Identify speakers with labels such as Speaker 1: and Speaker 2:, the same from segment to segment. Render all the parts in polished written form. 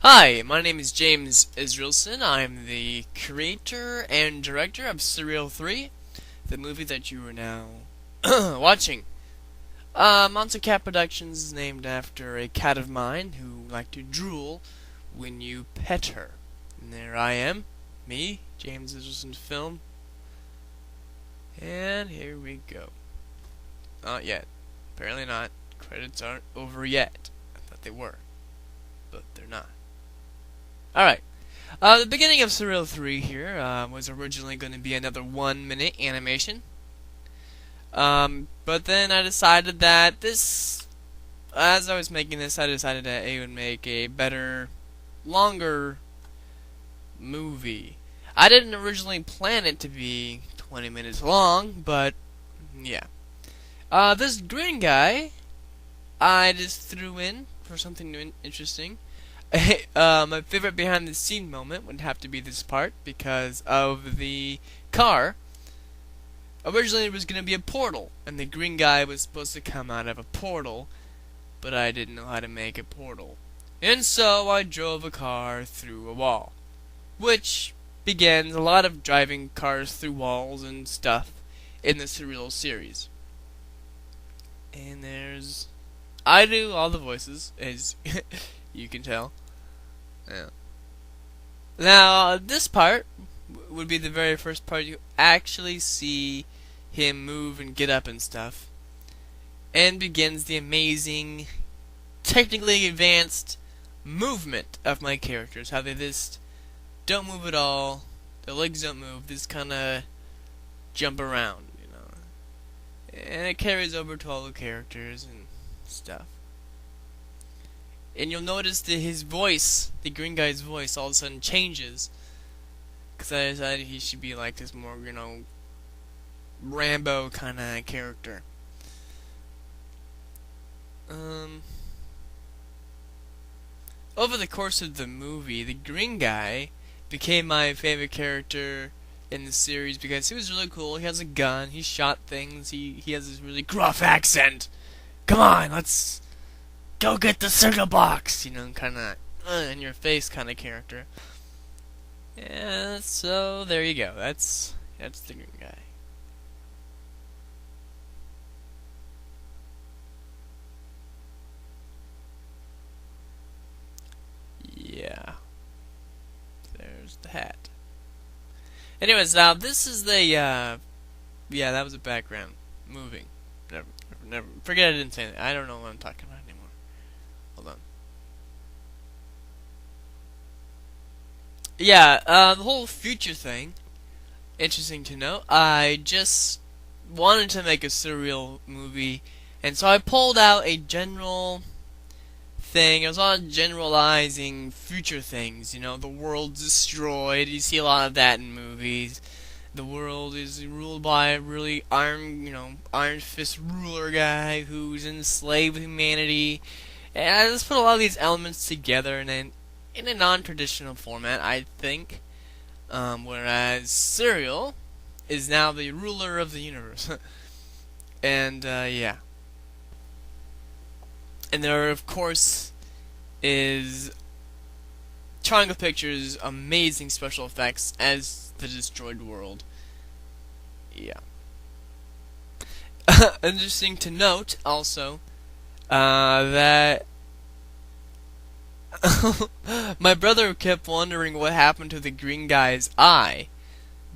Speaker 1: Hi, my name is James Israelson. I'm the creator and director of Cer-Real 3, the movie that you are now watching. Monster Cat Productions is named after a cat of mine who liked to drool when you pet her. And there I am, me, James Israelson Film. And here we go. Not yet. Apparently not. Credits aren't over yet. I thought they were, but they're not. Alright. The beginning of Cer-Real 3 here was originally going to be another 1-minute animation. But then I decided that as I was making this, I decided that it would make a better, longer movie. I didn't originally plan it to be 20 minutes long, but yeah. This green guy, I just threw in for something new and interesting. My favorite behind the scene moment would have to be this part because of the car. Originally it was going to be a portal, and the green guy was supposed to come out of a portal, but I didn't know how to make a portal. And so I drove a car through a wall, which begins a lot of driving cars through walls and stuff in the Cer-Real series. And I do all the voices, as you can tell. Yeah. Now, this part would be the very first part you actually see him move and get up and stuff. And begins the amazing, technically advanced movement of my characters. How they just don't move at all. Their legs don't move. They just kind of jump around, you know. And it carries over to all the characters and stuff. And you'll notice that his voice, the green guy's voice, all of a sudden changes. Because I decided he should be like this more, Rambo kind of character. Over the course of the movie, the green guy became my favorite character in the series because he was really cool. He has a gun, he shot things, he has this really gruff accent. Come on, let's go get the cereal box, kind of in your face kind of character. Yeah, so there you go. That's the green guy. Yeah, there's the hat. Anyways, now this is the yeah, that was the background moving. Never. Forget I didn't say that. I don't know what I'm talking about anymore. Hold on. Yeah, the whole future thing, interesting to know. I just wanted to make a Cer-Real movie, and so I pulled out a general thing. I was on generalizing future things, the world's destroyed. You see a lot of that in movies. The world is ruled by a really iron fist ruler guy who's enslaved humanity. And I just put a lot of these elements together in a non-traditional format, I think. Whereas Cer-Real is now the ruler of the universe. And, yeah. And there, of course, is Triangle Pictures' amazing special effects as the destroyed world. Yeah. Interesting to note, also, that my brother kept wondering what happened to the green guy's eye.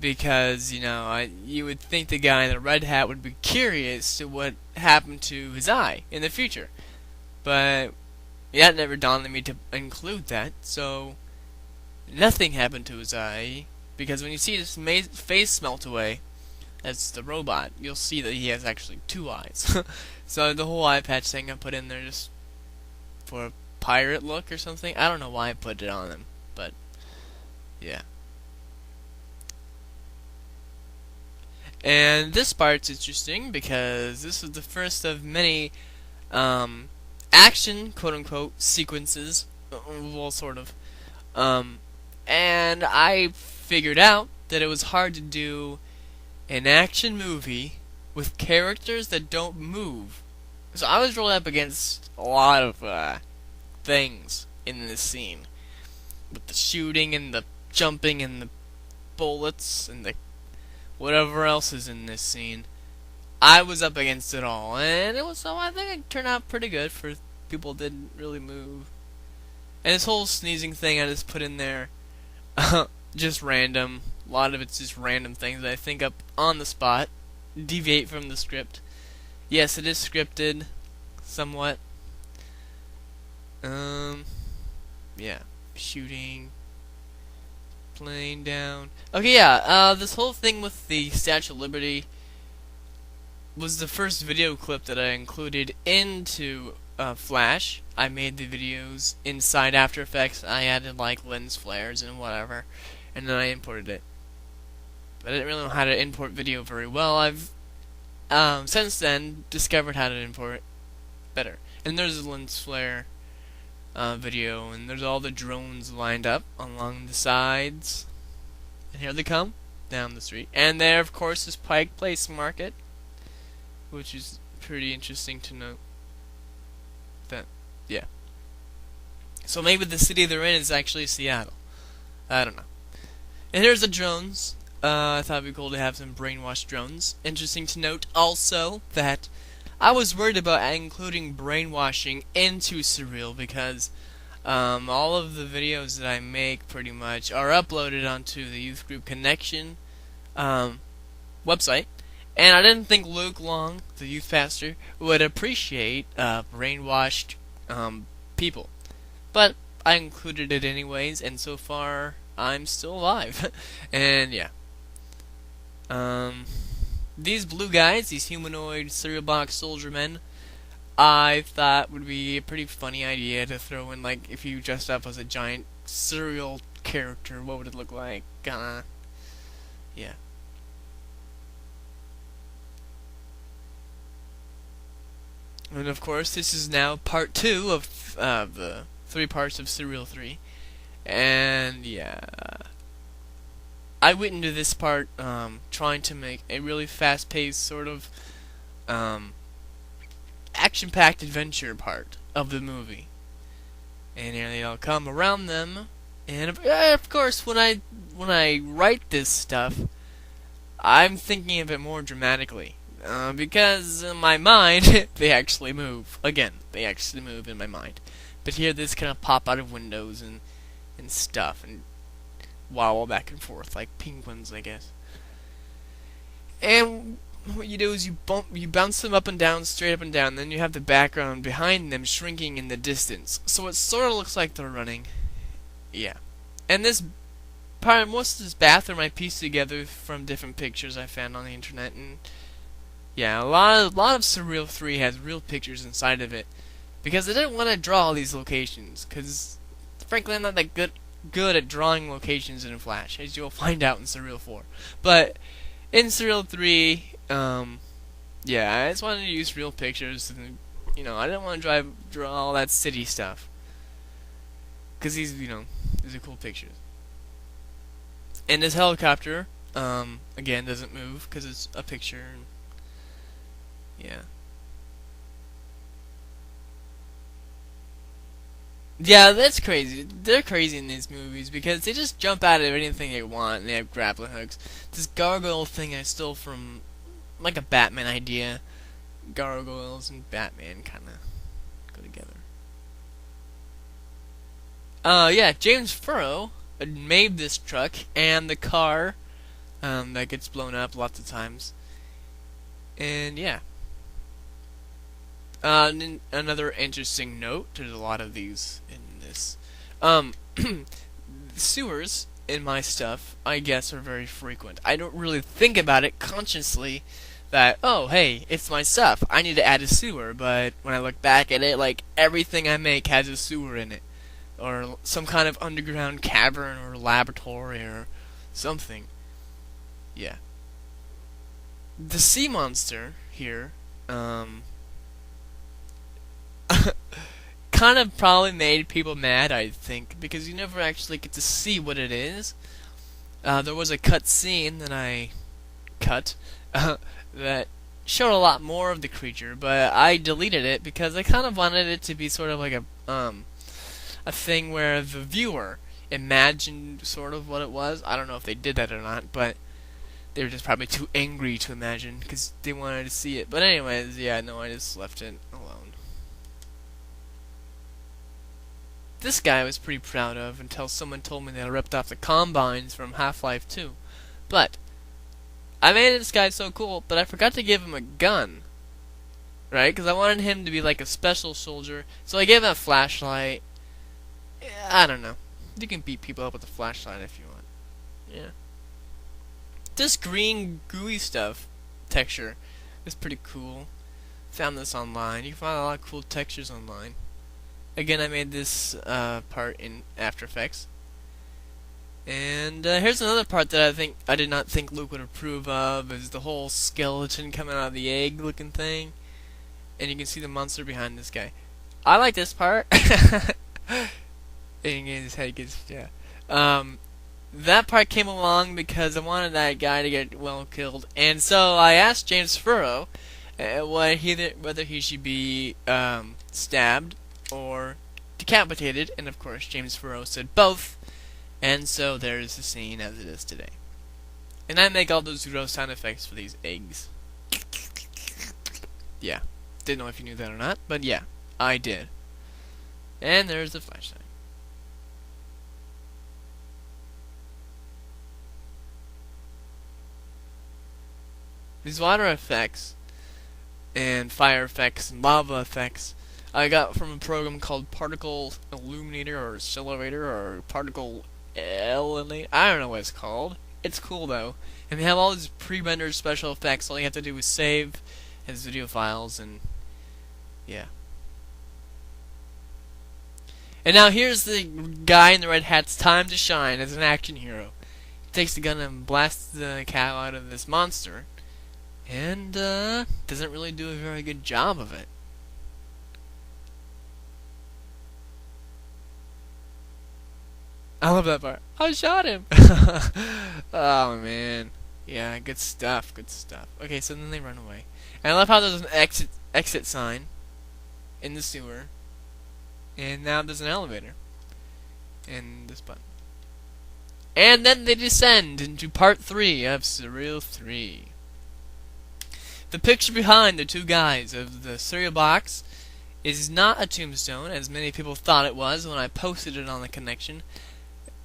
Speaker 1: Because, you would think the guy in the red hat would be curious to what happened to his eye in the future. But that never dawned on me to include that, so nothing happened to his eye, because when you see his face melt away, that's the robot, you'll see that he has actually 2 eyes. So the whole eye patch thing I put in there just for a pirate look or something. I don't know why I put it on him, but yeah. And this part's interesting because this is the first of many action, quote-unquote, sequences. Well, sort of. And I figured out that it was hard to do an action movie with characters that don't move. So I was rolling up against a lot of things in this scene. with the shooting and the jumping and the bullets and the whatever else is in this scene. I was up against it all, and it was so I think it turned out pretty good for people that didn't really move. And this whole sneezing thing I just put in there, just random. A lot of it's just random things that I think up on the spot, deviate from the script. Yes, it is scripted, somewhat. Yeah, shooting, plane down. Okay, yeah. This whole thing with the Statue of Liberty was the first video clip that I included into Flash. I made the videos inside After Effects. I added like lens flares and whatever, and then I imported it. But I didn't really know how to import video very well. I've since then discovered how to import it better. And there's a lens flare video, and there's all the drones lined up along the sides. And here they come down the street. And there, of course, is Pike Place Market, which is pretty interesting to note. That, yeah. So maybe the city they're in is actually Seattle. I don't know. And here's the drones. I thought it'd be cool to have some brainwashed drones. Interesting to note also that I was worried about including brainwashing into Cer-Real because all of the videos that I make pretty much are uploaded onto the Youth Group Connection website. And I didn't think Luke Long, the youth pastor, would appreciate brainwashed people. But I included it anyways, and so far I'm still alive. And yeah. These blue guys, these humanoid cereal box soldier men, I thought would be a pretty funny idea to throw in, like, if you dressed up as a giant cereal character, what would it look like? Yeah. And of course, this is now part 2 of the 3 parts of Cer-Real 3. And yeah, I went into this part trying to make a really fast-paced sort of action-packed adventure part of the movie. And here they all come around them. And of course, when I write this stuff, I'm thinking of it more dramatically. Because in my mind, they actually move. Again, they actually move in my mind. But here, this kind of pop out of windows and stuff, and wobble back and forth like penguins, I guess. And what you do is you bounce them up and down, straight up and down. Then you have the background behind them shrinking in the distance, so it sort of looks like they're running. Yeah. And this part, most of this bathroom I pieced together from different pictures I found on the internet, and yeah, a lot of Cer-Real 3 has real pictures inside of it, because I didn't want to draw all these locations, because frankly I'm not that good at drawing locations in Flash, as you'll find out in Cer-Real 4. But in Cer-Real 3, yeah, I just wanted to use real pictures, and I didn't want to draw all that city stuff, because these are cool pictures. And this helicopter, again, doesn't move because it's a picture. Yeah. Yeah, that's crazy. They're crazy in these movies because they just jump out of anything they want and they have grappling hooks. This gargoyle thing I stole from, like, a Batman idea. Gargoyles and Batman kind of go together. Yeah, James Furrow made this truck and the car that gets blown up lots of times. And yeah. Another interesting note, there's a lot of these in this. Sewers in my stuff, I guess, are very frequent. I don't really think about it consciously that, oh, hey, it's my stuff, I need to add a sewer, but when I look back at it, like, everything I make has a sewer in it. Or some kind of underground cavern or laboratory or something. Yeah. The sea monster here, kind of probably made people mad, I think, because you never actually get to see what it is. There was a cut scene that I cut that showed a lot more of the creature, but I deleted it because I kind of wanted it to be sort of like a thing where the viewer imagined sort of what it was. I don't know if they did that or not, but they were just probably too angry to imagine because they wanted to see it. But anyways, yeah, no, I just left it alone. This guy I was pretty proud of until someone told me that I ripped off the combines from Half-Life 2. But I made this guy so cool, but I forgot to give him a gun. Right? Because I wanted him to be like a special soldier. So I gave him a flashlight. I don't know. You can beat people up with a flashlight if you want. Yeah. This green gooey stuff texture is pretty cool. Found this online. You can find a lot of cool textures online. Again, I made this part in After Effects. And here's another part that I did not think Luke would approve of, is the whole skeleton coming out of the egg looking thing. And you can see the monster behind this guy. I like this part. And his head gets, yeah. That part came along because I wanted that guy to get well killed. And so I asked James Furrow whether he should be stabbed or decapitated. And of course, James Furrow said both. And so there's the scene as it is today. And I make all those gross sound effects for these eggs. Yeah. Didn't know if you knew that or not, but yeah, I did. And there's the flashlight. These water effects and fire effects and lava effects I got from a program called Particle Illuminator or Accelerator or Particle Eliminator. I don't know what it's called. It's cool though. And they have all these pre-rendered special effects. All you have to do is save as video files and yeah. And now here's the guy in the red hat's time to shine as an action hero. He takes the gun and blasts the cow out of this monster. And doesn't really do a very good job of it. I love that part. I shot him! Oh man. Yeah, good stuff, good stuff. Okay, so then they run away. And I love how there's an exit sign in the sewer. And now there's an elevator. And this button. And then they descend into part 3 of Cer-Real 3. The picture behind the two guys of the cereal box is not a tombstone, as many people thought it was when I posted it on the connection.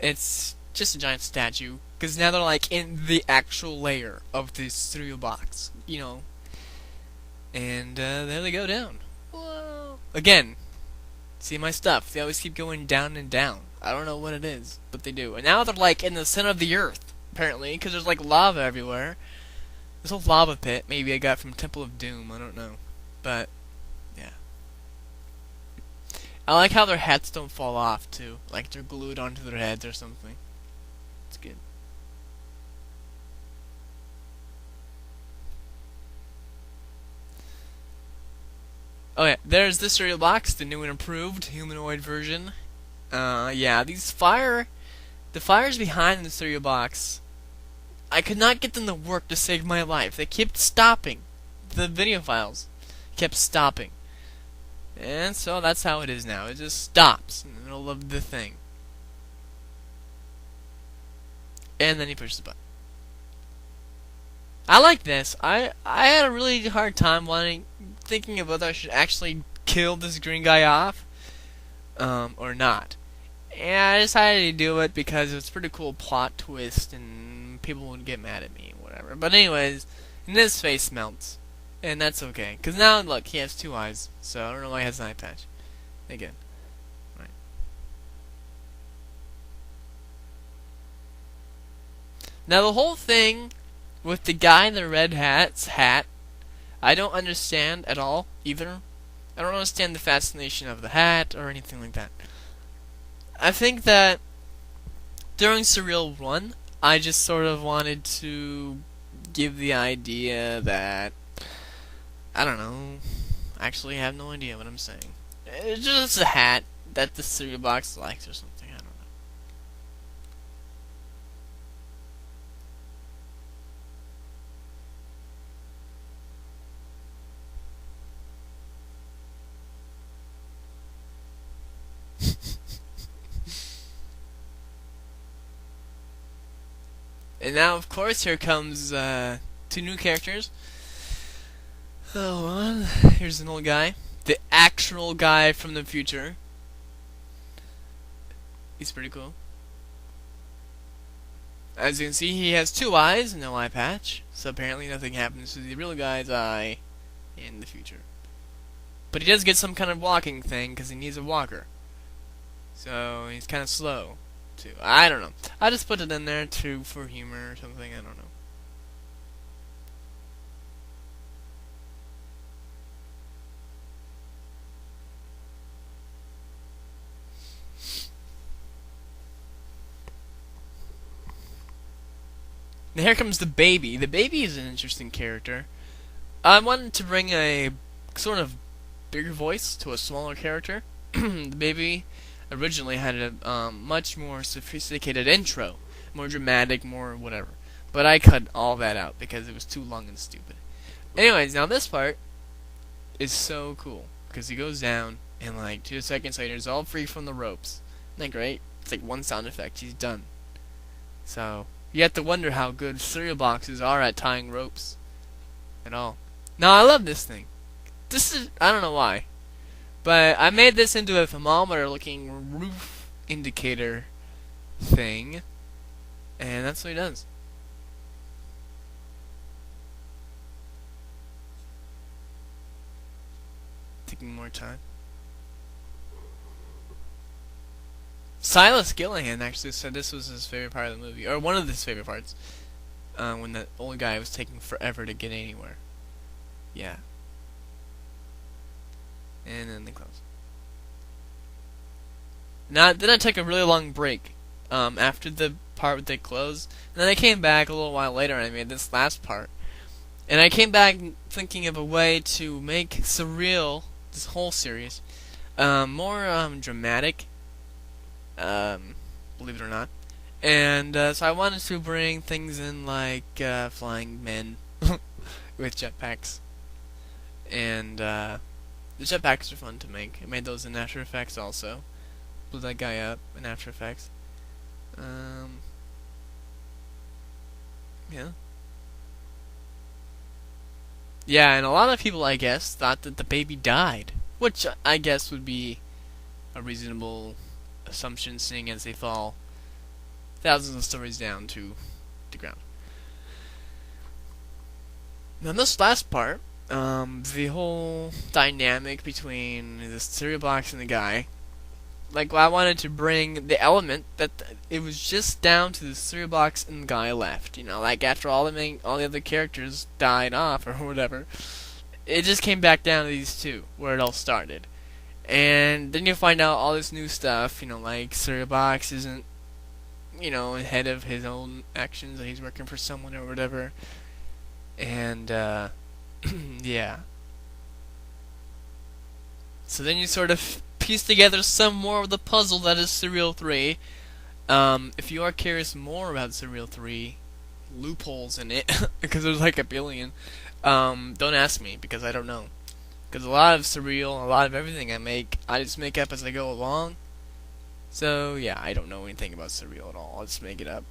Speaker 1: It's just a giant statue, because now they're like in the actual layer of this cereal box, you know. And there they go down. Whoa. Again, see my stuff. They always keep going down and down. I don't know what it is, but they do. And now they're like in the center of the earth, apparently, because there's like lava everywhere. This whole lava pit, maybe I got from Temple of Doom, I don't know. But, yeah. I like how their hats don't fall off, too. Like they're glued onto their heads or something. It's good. Oh yeah, there's this cereal box, the new and improved humanoid version. Yeah, the fires behind the cereal box, I could not get them to work to save my life. They kept stopping. The video files kept stopping. And so that's how it is now. It just stops in the middle of the thing. And then he pushes the button. I like this. I had a really hard time thinking of whether I should actually kill this green guy off or not. And I decided to do it because it's a pretty cool plot twist and people would get mad at me or whatever. But anyways, and his face melts. And that's okay. Because now, look, he has 2 eyes. So I don't know why he has an eye patch. Again. Right. Now the whole thing with the guy in the red hat's hat, I don't understand at all, either. I don't understand the fascination of the hat or anything like that. I think that during Cer-Real 1, I just sort of wanted to give the idea that, I don't know, actually have no idea what I'm saying. It's just a hat that the cereal box likes or something, I don't know. And now, of course, here comes two new characters. Oh, here's an old guy. The actual guy from the future. He's pretty cool. As you can see, he has two eyes and no eye patch. So apparently nothing happens to the real guy's eye in the future. But he does get some kind of walking thing because he needs a walker. So he's kind of slow, too. I don't know. I just put it in there for humor or something. I don't know. Now here comes the baby. The baby is an interesting character. I wanted to bring a sort of bigger voice to a smaller character. The baby originally had a much more sophisticated intro, more dramatic, more whatever. But I cut all that out because it was too long and stupid. Anyways, now this part is so cool because he goes down and like 2 seconds later he's all free from the ropes. Isn't that great? It's like one sound effect, he's done. So you have to wonder how good cereal boxes are at tying ropes and all. Now I love this thing. This is, I don't know why, but I made this into a thermometer looking roof indicator thing, and that's what he does. Taking more time. Silas Gillihan actually said this was his favorite part of the movie, or one of his favorite parts, when the old guy was taking forever to get anywhere. Yeah. And then they close. Now, then I took a really long break after the part where they closed, and then I came back a little while later and I made this last part. And I came back thinking of a way to make Cer-Real, this whole series, more dramatic. Believe it or not. And so I wanted to bring things in like flying men with jetpacks. And the jetpacks are fun to make. I made those in After Effects also. Blew that guy up in After Effects. Yeah. Yeah, and a lot of people, I guess, thought that the baby died. Which I guess would be a reasonable assumption, seeing as they fall thousands of stories down to the ground. Now this last part, the whole dynamic between the cereal box and the guy, like I wanted to bring the element that it was just down to the cereal box and the guy left. You know, like after all the other characters died off or whatever, it just came back down to these two where it all started. And then you find out all this new stuff, you know, like cereal box isn't, you know, ahead of his own actions, that he's working for someone or whatever. And yeah. So then you sort of piece together some more of the puzzle that is Cer-Real 3. If you are curious more about Cer-Real 3, loopholes in it, because there's like a billion, don't ask me, because I don't know. Because a lot of Cer-Real, a lot of everything I make, I just make up as I go along. So yeah, I don't know anything about Cer-Real at all. I'll just make it up.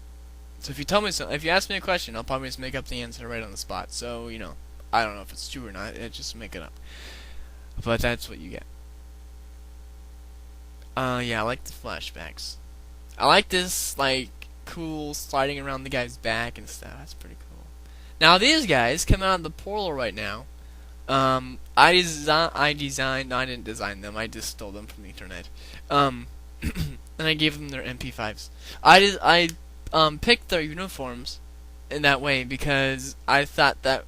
Speaker 1: So if you tell me something, if you ask me a question, I'll probably just make up the answer right on the spot. So, you know, I don't know if it's true or not. I just make it up. But that's what you get. Yeah, I like the flashbacks. I like this, like, cool sliding around the guy's back and stuff. That's pretty cool. Now, these guys come out of the portal right now. I didn't design them. I just stole them from the internet. And I gave them their MP5s. I picked their uniforms in that way because I thought that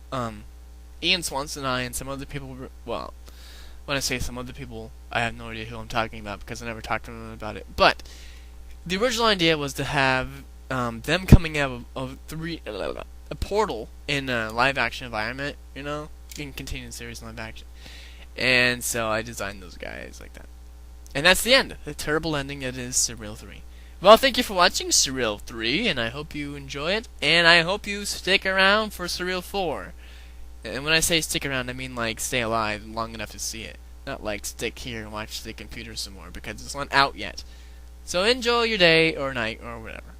Speaker 1: Ian Swanson and I and some other people were, well, when I say some other people, I have no idea who I'm talking about because I never talked to them about it. But the original idea was to have them coming out of a portal in a live action environment, you know, in continued series live action. And so I designed those guys like that. And that's the end. The terrible ending that is Cer-Real 3. Well, thank you for watching Cer-Real 3, and I hope you enjoy it, and I hope you stick around for Cer-Real 4. And when I say stick around, I mean like stay alive long enough to see it. Not like stick here and watch the computer some more, because it's not out yet. So enjoy your day, or night, or whatever.